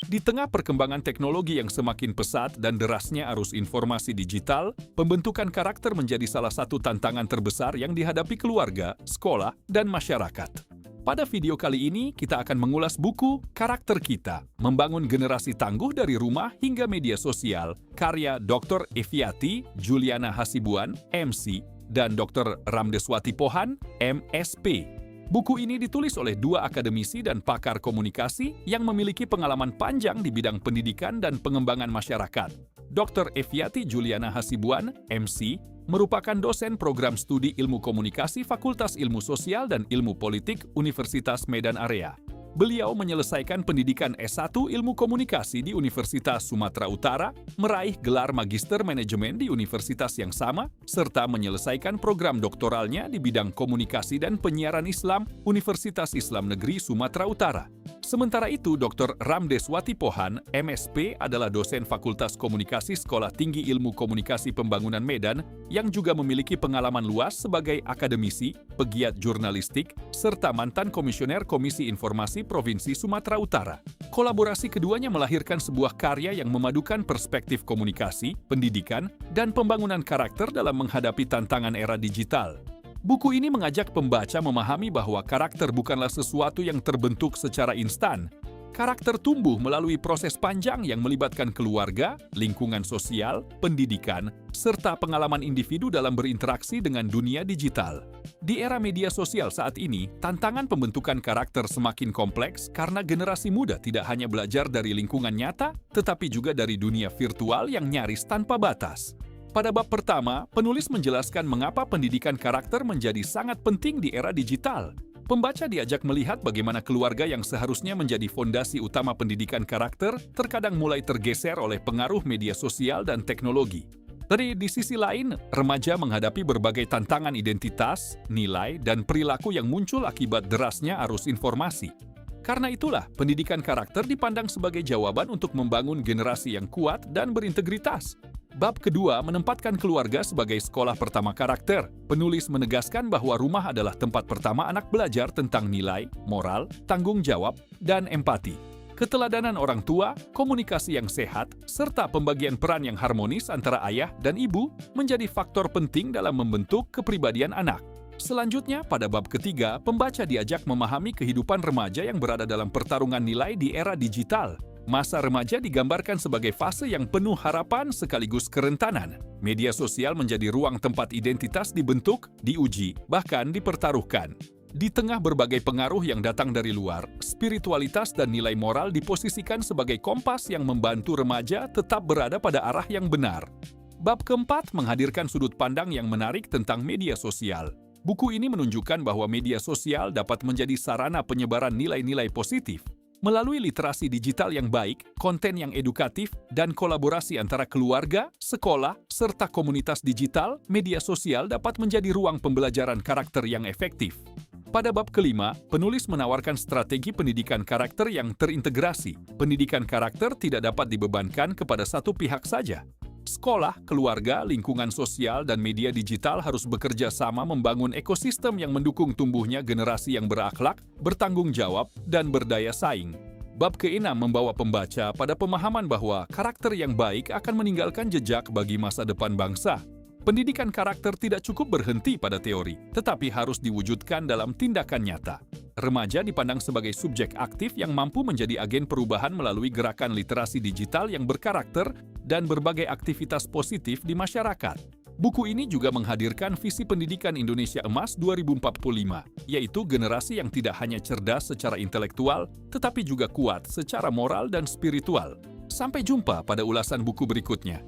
Di tengah perkembangan teknologi yang semakin pesat dan derasnya arus informasi digital, pembentukan karakter menjadi salah satu tantangan terbesar yang dihadapi keluarga, sekolah, dan masyarakat. Pada video kali ini, kita akan mengulas buku Karakter Kita, Membangun Generasi Tangguh dari Rumah hingga Media Sosial, karya Dr. Eviati Juliana Hasibuan, MC, dan Dr. Ramdeswati Pohan, MSP. Buku ini ditulis oleh dua akademisi dan pakar komunikasi yang memiliki pengalaman panjang di bidang pendidikan dan pengembangan masyarakat. Dr. Eviati Juliana Hasibuan, MC, merupakan dosen program studi ilmu komunikasi Fakultas Ilmu Sosial dan Ilmu Politik Universitas Medan Area. Beliau menyelesaikan pendidikan S1 Ilmu Komunikasi di Universitas Sumatera Utara, meraih gelar Magister Manajemen di universitas yang sama, serta menyelesaikan program doktoralnya di bidang komunikasi dan penyiaran Islam Universitas Islam Negeri Sumatera Utara. Sementara itu, Dr. Ramdeswati Pohan, MSP, adalah dosen Fakultas Komunikasi Sekolah Tinggi Ilmu Komunikasi Pembangunan Medan yang juga memiliki pengalaman luas sebagai akademisi, pegiat jurnalistik, serta mantan komisioner Komisi Informasi Provinsi Sumatera Utara. Kolaborasi keduanya melahirkan sebuah karya yang memadukan perspektif komunikasi, pendidikan, dan pembangunan karakter dalam menghadapi tantangan era digital. Buku ini mengajak pembaca memahami bahwa karakter bukanlah sesuatu yang terbentuk secara instan. Karakter tumbuh melalui proses panjang yang melibatkan keluarga, lingkungan sosial, pendidikan, serta pengalaman individu dalam berinteraksi dengan dunia digital. Di era media sosial saat ini, tantangan pembentukan karakter semakin kompleks karena generasi muda tidak hanya belajar dari lingkungan nyata, tetapi juga dari dunia virtual yang nyaris tanpa batas. Pada bab pertama, penulis menjelaskan mengapa pendidikan karakter menjadi sangat penting di era digital. Pembaca diajak melihat bagaimana keluarga yang seharusnya menjadi fondasi utama pendidikan karakter terkadang mulai tergeser oleh pengaruh media sosial dan teknologi. Di sisi lain, remaja menghadapi berbagai tantangan identitas, nilai, dan perilaku yang muncul akibat derasnya arus informasi. Karena itulah, pendidikan karakter dipandang sebagai jawaban untuk membangun generasi yang kuat dan berintegritas. Bab kedua menempatkan keluarga sebagai sekolah pertama karakter. Penulis menegaskan bahwa rumah adalah tempat pertama anak belajar tentang nilai, moral, tanggung jawab, dan empati. Keteladanan orang tua, komunikasi yang sehat, serta pembagian peran yang harmonis antara ayah dan ibu menjadi faktor penting dalam membentuk kepribadian anak. Selanjutnya, pada bab ketiga, pembaca diajak memahami kehidupan remaja yang berada dalam pertarungan nilai di era digital. Masa remaja digambarkan sebagai fase yang penuh harapan sekaligus kerentanan. Media sosial menjadi ruang tempat identitas dibentuk, diuji, bahkan dipertaruhkan. Di tengah berbagai pengaruh yang datang dari luar, spiritualitas dan nilai moral diposisikan sebagai kompas yang membantu remaja tetap berada pada arah yang benar. Bab keempat menghadirkan sudut pandang yang menarik tentang media sosial. Buku ini menunjukkan bahwa media sosial dapat menjadi sarana penyebaran nilai-nilai positif. Melalui literasi digital yang baik, konten yang edukatif, dan kolaborasi antara keluarga, sekolah, serta komunitas digital, media sosial dapat menjadi ruang pembelajaran karakter yang efektif. Pada bab kelima, penulis menawarkan strategi pendidikan karakter yang terintegrasi. Pendidikan karakter tidak dapat dibebankan kepada satu pihak saja. Sekolah, keluarga, lingkungan sosial, dan media digital harus bekerja sama membangun ekosistem yang mendukung tumbuhnya generasi yang berakhlak, bertanggung jawab, dan berdaya saing. Bab keenam membawa pembaca pada pemahaman bahwa karakter yang baik akan meninggalkan jejak bagi masa depan bangsa. Pendidikan karakter tidak cukup berhenti pada teori, tetapi harus diwujudkan dalam tindakan nyata. Remaja dipandang sebagai subjek aktif yang mampu menjadi agen perubahan melalui gerakan literasi digital yang berkarakter dan berbagai aktivitas positif di masyarakat. Buku ini juga menghadirkan visi pendidikan Indonesia Emas 2045, yaitu generasi yang tidak hanya cerdas secara intelektual, tetapi juga kuat secara moral dan spiritual. Sampai jumpa pada ulasan buku berikutnya.